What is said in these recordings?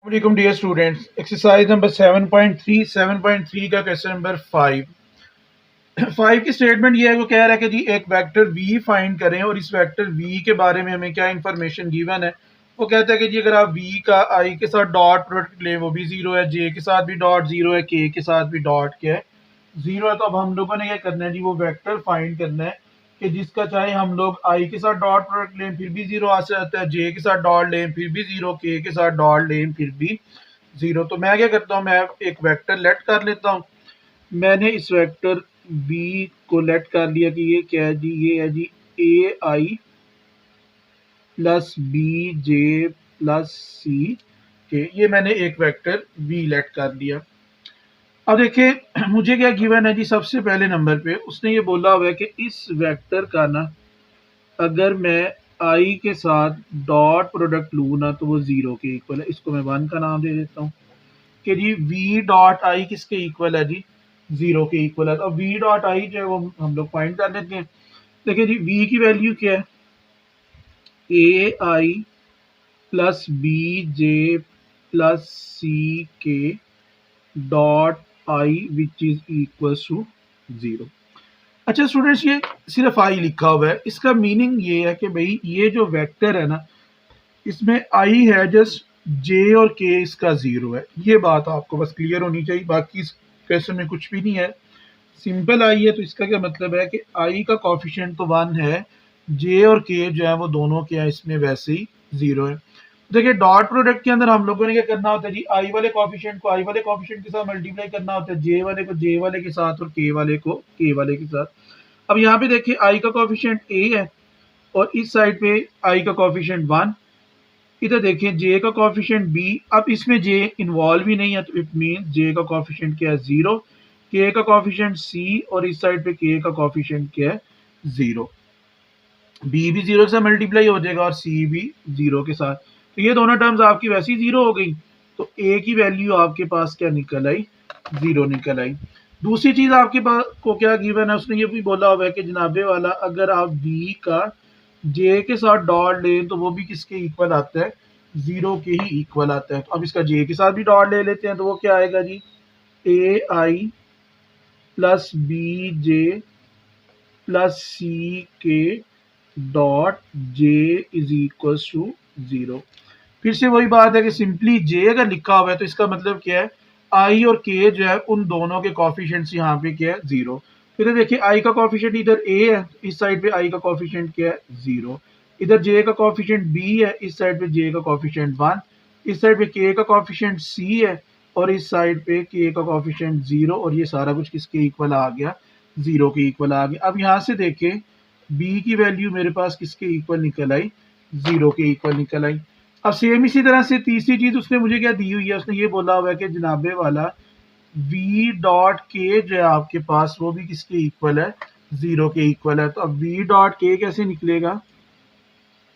वालेकुम dear students. Exercise number 7.3 का question number 5 की स्टेटमेंट ये है। वो कह रहा है कि जी एक वेक्टर v फाइंड करें और इस वेक्टर v के बारे में हमें क्या इंफॉर्मेशन गिवन है। वो कहता है कि जी अगर आप v का i के साथ डॉट प्रोडक्ट लें वो भी जीरो है, j के साथ भी डॉट जीरो है, k के साथ भी डॉट क्या है जीरो है। तो अब हम लोगों ने क्या करना है जी, वो वेक्टर फाइंड करना है कि जिसका चाहे हम लोग i के साथ डॉट प्रोडक्ट लें फिर भी जीरो आ जाता है, j के साथ डॉट लें फिर भी जीरो, k के साथ डॉट लें फिर भी जीरो। तो मैं क्या करता हूँ, मैं एक वेक्टर लेट कर लेता हूँ। मैंने इस वेक्टर बी को लेट कर लिया कि ये क्या है जी, ये है जी a I plus B J plus सी के। ये मैंने एक वेक्टर बी लेट कर लिया। अब देखिए मुझे क्या गिवन है जी, सबसे पहले नंबर पे उसने ये बोला हुआ है कि इस वेक्टर का ना अगर मैं आई के साथ डॉट प्रोडक्ट लूँ ना तो वो जीरो के इक्वल है। इसको मैं वन का नाम दे देता हूँ कि जी v डॉट आई किसके इक्वल है जी, जीरो के इक्वल है। तो अब v डॉट आई जो है वो हम लोग फाइंड कर लेते हैं। देखिए जी v की वैल्यू क्या है, a I plus B J plus सी के dot i which is equal to zero. अच्छा स्टूडेंट्स, ये सिर्फ आई लिखा हुआ है, इसका मीनिंग ये है कि भाई ये जो वेक्टर है ना इसमें आई है जस्ट, जे और के इसका जीरो है। ये बात आपको बस क्लियर होनी चाहिए, बाकी इस क्वेश्चन में कुछ भी नहीं है, सिंपल आई है। तो इसका क्या मतलब है कि आई का कॉफिशिएंट तो वन है, जे और के जो है वो दोनों के हैं इसमें वैसे ही जीरो है। देखिए डॉट प्रोडक्ट के अंदर हम लोगों ने क्या करना होता है जी, आई वाले कॉफिशिएंट को आई वाले कॉफिशिएंट के साथ मल्टीप्लाई करना होता है, जे वाले को जे वाले के साथ और के वाले को के वाले के साथ। अब यहाँ पे देखिए आई का कॉफिशिएंट ए है और इस साइड पे आई का कॉफिशिएंट वन, इधर देखिए जे का कॉफिशिएंट बी। अब इसमें जे इन्वॉल्व ही नहीं है तो इट मीन जे का कॉफिशिएंट क्या है, जीरो। के का कॉफिशिएंट सी और इस साइड पे के का कॉफिशिएंट क्या है, जीरो। बी भी जीरो से मल्टीप्लाई हो जाएगा और सी भी जीरो के साथ। तो ये दोनों टर्म्स आपकी वैसे ही जीरो हो गई। तो ए की वैल्यू आपके पास क्या निकल आई, जीरो निकल आई। दूसरी चीज आपके पास को क्या गिवन है, उसने ये भी बोला हुआ है कि जनाबे वाला अगर आप बी का जे के साथ डॉट लें तो वो भी किसके इक्वल आता है, जीरो के ही इक्वल आता है। तो अब इसका जे के साथ भी डॉट ले लेते हैं तो वो क्या आएगा जी, a I plus B J plus सी के dot j is equal to zero. फिर से वही बात है कि सिंपली जे अगर लिखा हुआ है तो इसका मतलब क्या है, आई और के जो है उन दोनों के कॉफिशिएंट्स यहाँ पे क्या है, जीरो। फिर देखिए आई का कॉफिशिएंट इधर ए है, इस साइड पे आई का कॉफिशिएंट क्या है, जीरो। इधर जे का कॉफिशिएंट बी है, इस साइड पे जे का कॉफिशिएंट वन। इस साइड पे के का कॉफिशिएंट सी है और इस साइड पे के का कॉफिशिएंट जीरो। और ये सारा कुछ किसके इक्वल आ गया, जीरो के इक्वल आ गया। अब यहाँ से देखें बी की वैल्यू मेरे पास किसके इक्वल निकल आई, जीरो के इक्वल निकल आई। अब सेम इसी तरह से तीसरी चीज उसने मुझे क्या दी हुई है, उसने ये बोला हुआ है कि जनाबे वाला v डॉट के जो है आपके पास वो भी किसके इक्वल है, जीरो के इक्वल है। तो अब v डॉट के कैसे निकलेगा,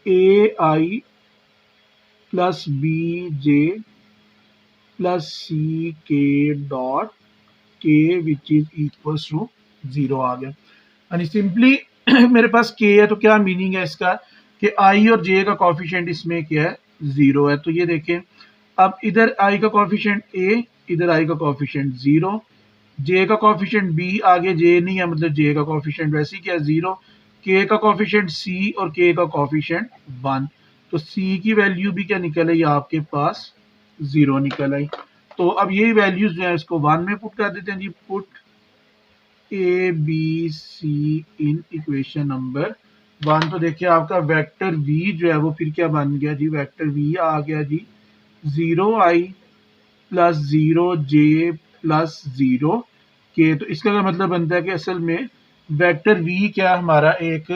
A I plus B J plus सी के dot K which is equal to zero आ गया। यानी सिंपली मेरे पास के है तो क्या मीनिंग है इसका कि आई और जे का कॉफिशिएंट इसमें क्या है, जीरो है। तो ये देखें अब इधर आई का कॉफिशिएंट ए, इधर आई का कॉफिशिएंट जीरो, जे का कॉफिशिएंट बी, आगे जे नहीं है मतलब जे का कॉफिशिएंट वैसे ही क्या है, जीरो। के का कॉफिशिएंट सी और के का कॉफिशिएंट वन। तो सी की वैल्यू भी क्या निकल आई आपके पास, जीरो निकल आई। तो अब ये वैल्यूज जो है इसको वन में पुट कर देते हैं जी, put A B C in equation number one. तो देखिए आपका वेक्टर v जो है वो फिर क्या बन गया जी, वेक्टर v आ गया जी जीरो आई प्लस जीरो जे प्लस जीरो के। तो इसका क्या मतलब बनता है कि असल में वेक्टर v क्या हमारा एक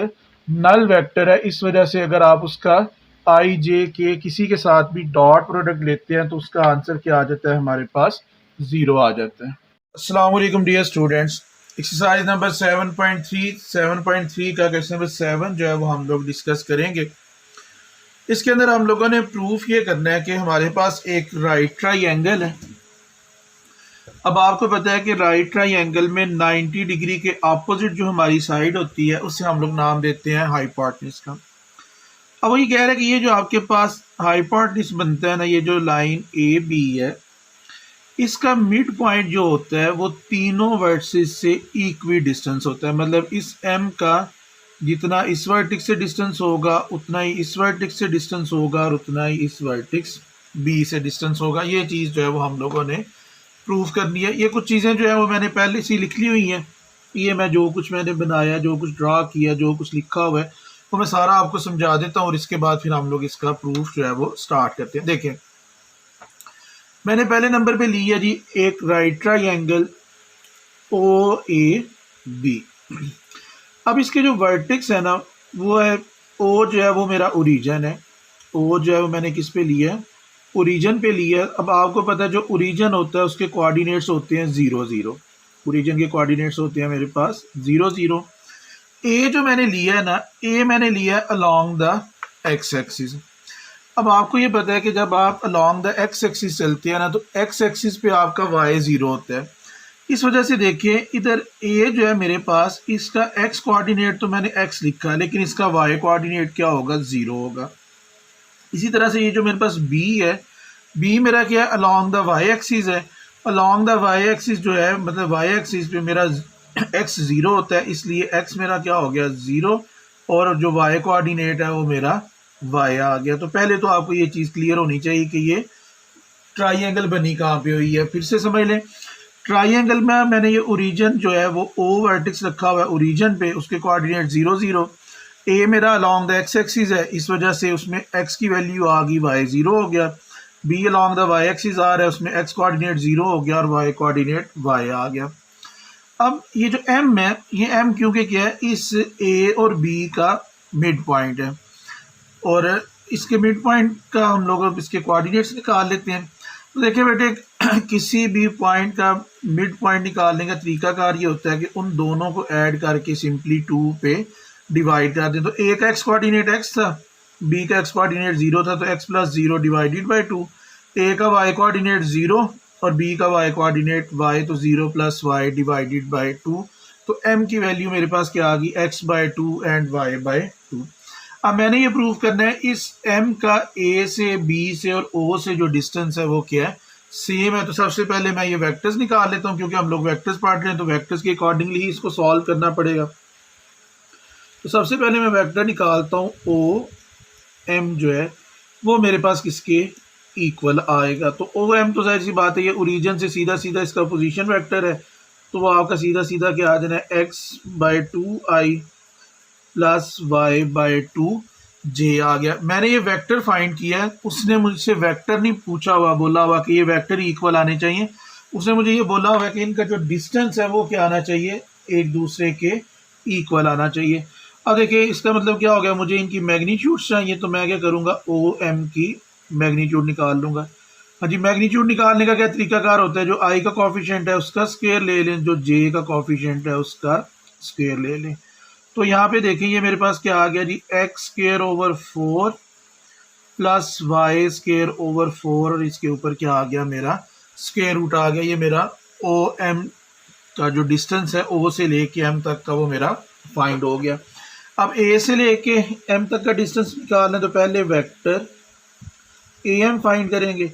नल वेक्टर है। इस वजह से अगर आप उसका आई जे के किसी के साथ भी डॉट प्रोडक्ट लेते हैं तो उसका आंसर क्या आ जाता है, हमारे पास जीरो आ जाता है। अस्सलाम वालेकुम डियर स्टूडेंट्स। एक्सरसाइज नंबर 7.3 का क्वेश्चन नंबर 7 जो है वो हम लोग डिस्कस करेंगे। इसके अंदर हम लोगों ने प्रूफ ये करना है कि हमारे पास एक राइट ट्राइंगल है। अब आपको पता है कि राइट ट्राइंगल में 90 डिग्री के अपोजिट जो हमारी साइड होती है उसे हम लोग नाम देते हैं हाइपोटेन्यूज का। अब वही कह रहा है कि ये जो आपके पास हाइपोटेन्यूज बनता है ना, ये जो लाइन ए बी है, इसका मिड पॉइंट जो होता है वो तीनों वर्टिसेस से इक्वी डिस्टेंस होता है। मतलब इस एम का जितना इस वर्टेक्स से डिस्टेंस होगा उतना ही इस वर्टेक्स से डिस्टेंस होगा और उतना ही इस वर्टेक्स बी से डिस्टेंस होगा। ये चीज़ जो है वो हम लोगों ने प्रूव करनी है। ये कुछ चीज़ें जो है वो मैंने पहले से लिख ली हुई हैं। ये मैं जो कुछ मैंने बनाया, जो कुछ ड्रा किया, जो कुछ लिखा हुआ है वो मैं सारा आपको समझा देता हूँ और इसके बाद फिर हम लोग इसका प्रूफ जो है वो स्टार्ट करते हैं। देखें, मैंने पहले नंबर पे लिया जी एक right triangle O A B. अब इसके जो वर्टेक्स है ना वो है ओ जो है वो मेरा ओरिजिन है। ओ जो है वो मैंने किस पे लिया है, ओरिजिन पे लिया है। अब आपको पता है जो ओरिजिन होता है उसके कोऑर्डिनेट्स होते हैं 0 0। ओरिजिन के कोऑर्डिनेट्स होते हैं मेरे पास 0 0। ए जो मैंने लिया है ना, ए मैंने लिया है अलोंग द एक्स एक्सिस। अब आपको ये पता है कि जब आप अलोंग द एक्स एक्सिस चलते हैं ना तो एक्स एक्सिस पे आपका वाई 0 होता है। इस वजह से देखिए इधर ए जो है मेरे पास, इसका एक्स कोऑर्डिनेट तो मैंने एक्स लिखा है लेकिन इसका वाई कोऑर्डिनेट क्या होगा, 0 होगा। इसी तरह से ये जो मेरे पास बी है, बी मेरा क्या है, अलोंग द वाई एक्सिस है। अलोंग द वाई एक्सिस जो है मतलब वाई एक्सिस पे मेरा एक्स 0 होता है, इसलिए एक्स मेरा क्या हो गया 0 और जो वाई कोऑर्डिनेट है वो मेरा वाई आ गया। तो पहले तो आपको ये चीज़ क्लियर होनी चाहिए कि ये ट्राइंगल बनी कहाँ पे हुई है। फिर से समझ लें, ट्राइंगल में मैंने ये ओरिजिन जो है वो ओ वर्टेक्स रखा हुआ है ओरिजिन पे, उसके कोऑर्डिनेट 0 0। ए मेरा अलोंग द एक्स एक्सिस है, इस वजह से उसमें एक्स की वैल्यू आ गई वाई 0 हो गया। B along the Y axis आ रहा है, उसमें एक्स कोऑर्डिनेट 0 हो गया और वाई कोऑर्डिनेट वाई आ गया। अब ये जो एम है, ये एम क्योंकि क्या है, इस ए और बी का मिड पॉइंट है और इसके मिड पॉइंट का हम लोग इसके कोऑर्डिनेट्स निकाल लेते हैं। तो देखिए बेटे, किसी भी पॉइंट का मिड पॉइंट निकालने का तरीकाकार ये होता है कि उन दोनों को ऐड करके सिंपली 2 पे डिवाइड कर दें। तो ए का एक्स कोऑर्डिनेट एक्स था, बी का एक्स कोऑर्डिनेट 0 था, तो एक्स प्लस 0 डिवाइडेड बाई 2। ए का वाई कोऑर्डिनेट 0 और बी का वाई कोऑर्डिनेट वाई, तो 0 प्लस वाई डिवाइडेड बाई 2। तो एम की वैल्यू मेरे पास क्या आ गई, x by 2 and y by 2। अब मैंने ये प्रूव करना है इस m का a से b से और o से जो डिस्टेंस है वो क्या है, सेम है। तो सबसे पहले मैं ये वेक्टर्स निकाल लेता हूँ क्योंकि हम लोग वेक्टर्स पढ़ रहे हैं तो वेक्टर्स के अकॉर्डिंगली ही इसको सॉल्व करना पड़ेगा। तो सबसे पहले मैं वेक्टर निकालता हूँ o m जो है वो मेरे पास किसके इक्वल आएगा। तो o m तो जाहिर सी बात है ये ओरिजिन से सीधा सीधा इसका पोजीशन वेक्टर है, तो वो आपका सीधा सीधा क्या आ जाना है, x by 2i plus Y by 2 j आ गया। मैंने ये वेक्टर फाइंड किया है, उसने मुझसे वेक्टर नहीं पूछा हुआ, बोला हुआ कि ये वेक्टर इक्वल आने चाहिए। उसने मुझे ये बोला हुआ है कि इनका जो डिस्टेंस है वो क्या आना चाहिए, एक दूसरे के इक्वल आना चाहिए। अब देखिए इसका मतलब क्या हो गया, मुझे इनकी मैग्नीट्यूड चाहिए, तो मैं क्या करूँगा, ओ एम की मैग्नीट्यूड निकाल लूँगा। हाँ जी, मैग्नीट्यूड निकालने का क्या तरीकाकार होता है, जो आई का कॉफिशेंट है उसका स्क्वायर ले लें, जो जे का कॉफिशेंट है उसका स्क्वायर ले लें। तो यहाँ पे देखें ये मेरे पास क्या आ गया जी, X square over 4 plus Y square over 4 और इसके ऊपर क्या आ गया, मेरा स्क्वायर रूट आ गया। ये मेरा ओ एम का जो डिस्टेंस है ओ से लेके एम तक का वो मेरा फाइंड हो गया। अब ए से लेके एम तक का डिस्टेंस निकालना है तो पहले वेक्टर ए एम फाइंड करेंगे।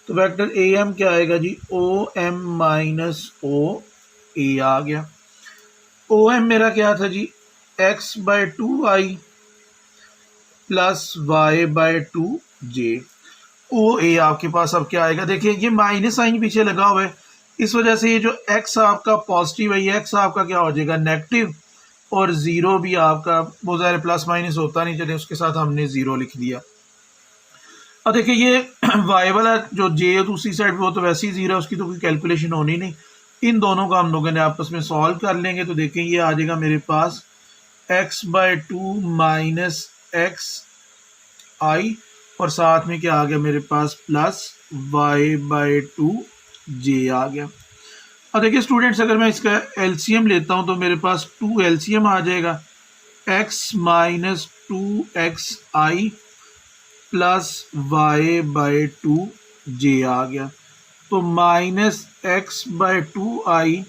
तो वेक्टर ए एम क्या आएगा जी, ओ एम माइनस ओ ए आ गया। ओ एम मेरा क्या था जी, X by 2i plus Y by 2j। O A आपके पास अब क्या आएगा, देखिए ये माइनस साइन पीछे लगा हुआ है, इस वजह से ये जो x आपका पॉजिटिव है, ये x आपका क्या हो जाएगा नेगेटिव, और 0 भी आपका वो ज़ाहिर प्लस माइनस होता नहीं, चले उसके साथ हमने 0 लिख दिया। अब देखिए ये y वाला जो j है दूसरी साइड पे वो तो वैसे ही 0 है, उसकी तो कोई कैलकुलेशन होनी नहीं। इन दोनों का हम लोगों ने आपस में सॉल्व कर लेंगे। तो देखें ये आ जाएगा मेरे पास x बाई 2 माइनस एक्स आई और साथ में क्या आ गया मेरे पास प्लस y बाई 2 जे आ गया। अब देखिए स्टूडेंट्स, अगर मैं इसका एलसीएम लेता हूं तो मेरे पास 2 एलसीएम आ जाएगा, x minus 2x i plus y by 2 j आ गया। तो minus x by 2i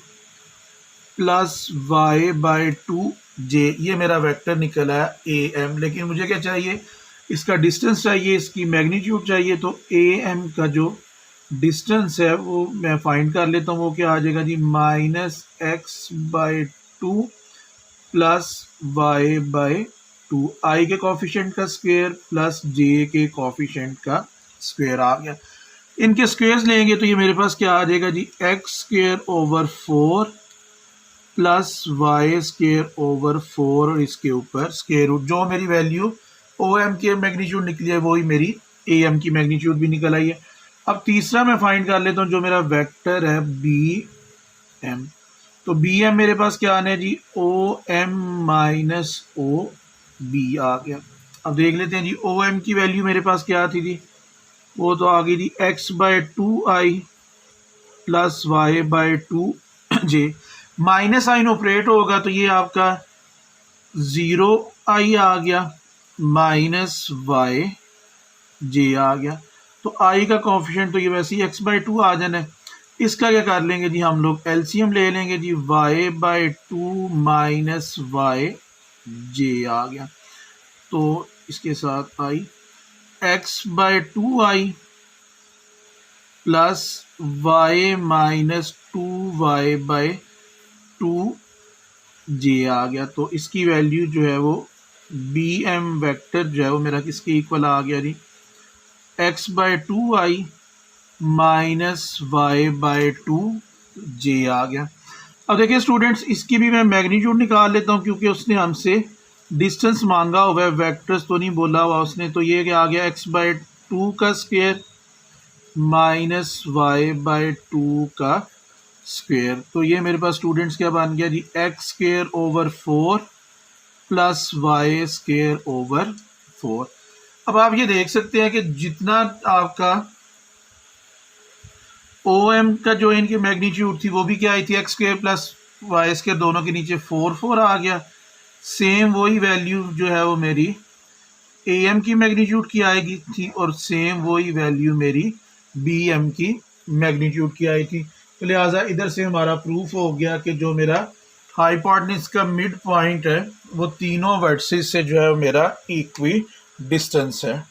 plus Y by 2j, ये मेरा वेक्टर निकला है ए एम। लेकिन मुझे क्या चाहिए, इसका डिस्टेंस चाहिए, इसकी मैग्नीट्यूड चाहिए। तो ए एम का जो डिस्टेंस है वो मैं फाइंड कर लेता हूँ। वो क्या आ जाएगा जी, -x/2 प्लस y/2, आई के कोफिशिएंट का स्क्वायर प्लस जे के कोफिशिएंट का स्क्वायर आ गया। इनके स्क्वायर्स लेंगे तो ये मेरे पास क्या आ जाएगा जी, x² / 4 प्लस y² / 4 और इसके ऊपर स्क्वायर रूट। जो मेरी वैल्यू ओ एम की मैग्नीट्यूड निकली है वही मेरी ए एम की मैग्नीट्यूड भी निकल आई है। अब तीसरा मैं फाइंड कर लेता हूँ, जो मेरा वेक्टर है बी एम। तो बी एम मेरे पास क्या आना है जी, O M minus O B आ गया। अब देख लेते हैं जी, ओ एम की वैल्यू मेरे पास क्या थी जी, वो तो आ गई थी x/2i plus y/2j। Minus sign operate होगा तो ये आपका 0i आ गया माइनस y/j आ गया। तो i का कोफिशिएंट तो ये वैसे ही x/2 आ जाना है। इसका क्या कर लेंगे जी, हम लोग एलसीएम ले लेंगे जी, y/2 माइनस y/j आ गया। तो इसके साथ आई x/2i plus y minus 2y/2j आ गया। तो इसकी वैल्यू जो है वो बी एम वैक्टर जो है वो मेरा किसके इक्वल आ गया जी, x/2i माइनस y/2j आ गया। अब देखिए स्टूडेंट्स, इसकी भी मैं मैग्नीट्यूड निकाल लेता हूँ क्योंकि उसने हमसे डिस्टेंस मांगा हुआ है, वेक्टर्स तो नहीं बोला हुआ उसने। तो ये क्या आ गया, x/2 का स्क्वायर माइनस y/2 का स्क्वायर। तो ये मेरे पास स्टूडेंट्स क्या बन गया जी, x² / 4 प्लस y² / 4। अब आप ये देख सकते हैं कि जितना आपका ओ एम का जो इनकी मैग्नीट्यूड थी वो भी क्या आई थी, x² प्लस y² दोनों के नीचे 4 आ गया। सेम वही वैल्यू जो है वो मेरी ए एम की मैग्नीट्यूड की आएगी थी और सेम वही वैल्यू मेरी बी एम की मैग्नीट्यूड की आई थी। तो लिहाजा इधर से हमारा प्रूफ हो गया कि जो मेरा हाइपोटेन्यूज का मिड पॉइंट है वो तीनों वर्टिसेस से जो है मेरा इक्वी डिस्टेंस है।